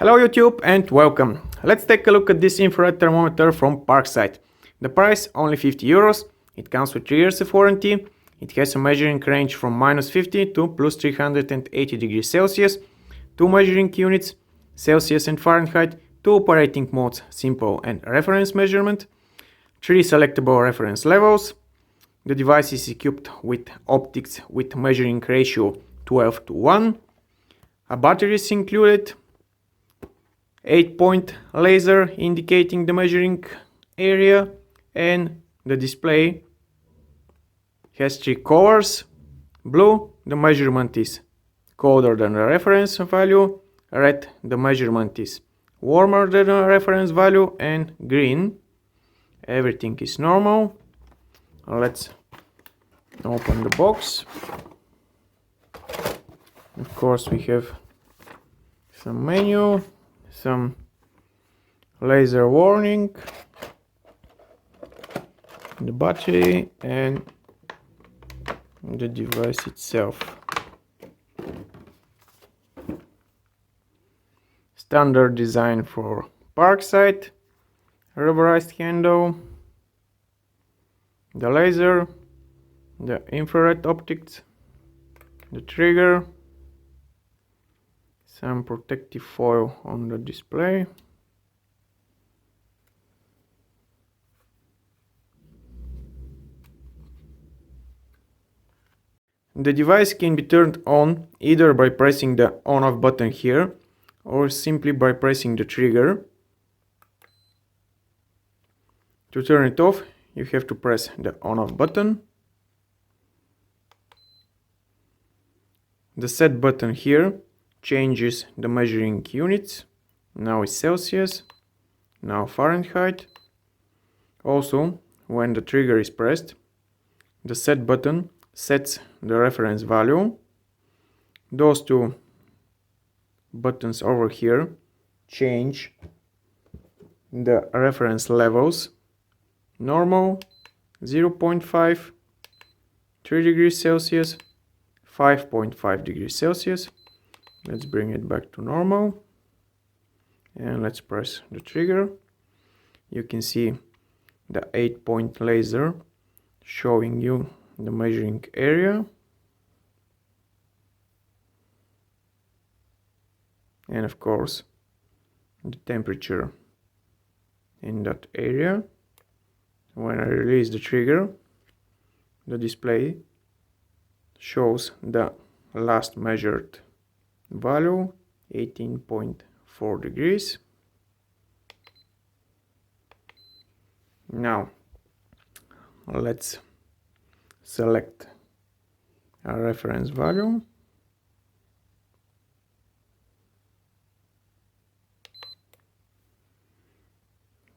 Hello YouTube and welcome. Let's take a look at this infrared thermometer from Parkside. The price only 50 euros. It comes with 3 years of warranty. It has a measuring range from -50 to +380 degrees Celsius, 2 measuring units, Celsius and Fahrenheit, 2 operating modes, simple and reference measurement, 3 selectable reference levels. The device is equipped with optics with measuring ratio 12:1. A battery is included. 8-point laser indicating the measuring area, and the display has 3 colors. Blue, the measurement is colder than the reference value. Red, the measurement is warmer than the reference value, and green, everything is normal. Let's open the box. Of course, we have some menu, some laser warning, the battery, and the device itself. Standard design for Parkside, rubberized handle, the laser, the infrared optics, the trigger, some protective foil on the display. The device can be turned on either by pressing the on-off button here or simply by pressing the trigger. To turn it off, you have to press the on-off button. The set button here changes the measuring units. Now it's Celsius, now Fahrenheit. Also, when the trigger is pressed, the set button sets the reference value. Those two buttons over here change the reference levels. Normal, 0.5, 3 degrees Celsius, 5.5 degrees Celsius. Let's bring it back to normal and let's press the trigger. You can see the 8-point laser showing you the measuring area, and of course the temperature in that area. When I release the trigger, the display shows the last measured value, 18.4 degrees. Now let's select a reference value.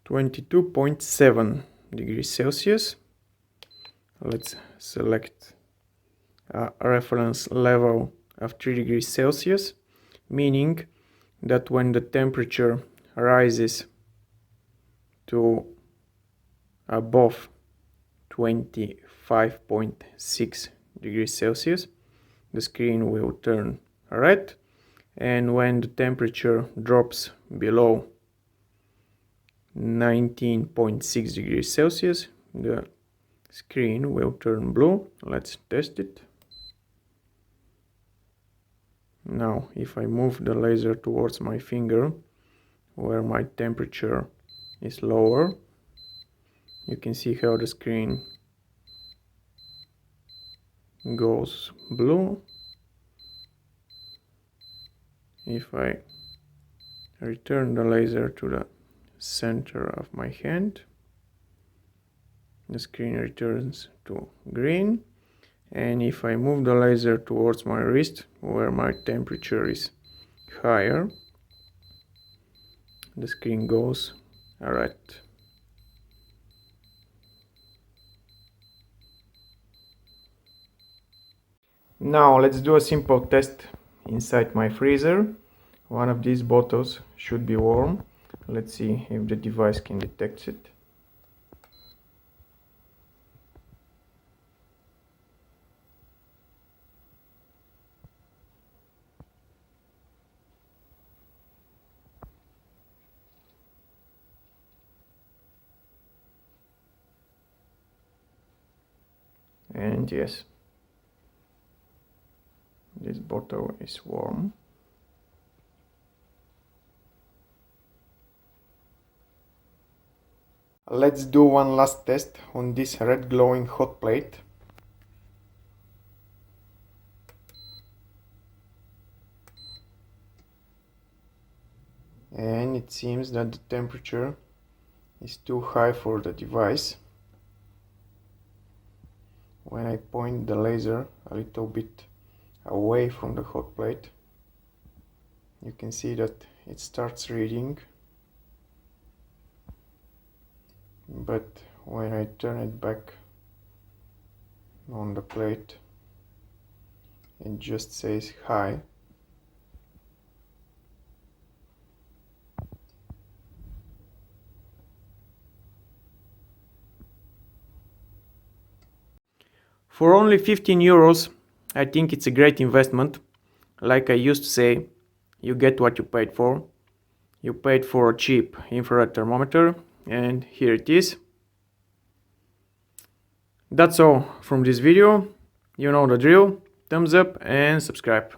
(22.7 degrees Celsius). Let's select a reference level of 3 degrees Celsius, meaning that when the temperature rises to above 25.6 degrees Celsius, the screen will turn red, and when the temperature drops below 19.6 degrees Celsius, the screen will turn blue. Let's test it. Now, if I move the laser towards my finger, where my temperature is lower, you can see how the screen goes blue. If I return the laser to the center of my hand, the screen returns to green. And if I move the laser towards my wrist, where my temperature is higher, the screen goes red. Now let's do a simple test inside my freezer. One of these bottles should be warm. Let's see if the device can detect it. And yes, this bottle is warm. Let's do one last test on this red glowing hot plate. And it seems that the temperature is too high for the device. When I point the laser a little bit away from the hot plate, you can see that it starts reading. But when I turn it back on the plate, it just says high. For only 15 euros, I think it's a great investment. Like I used to say, you get what you paid for. You paid for a cheap infrared thermometer, and here it is. That's all from this video. You know the drill. Thumbs up and subscribe.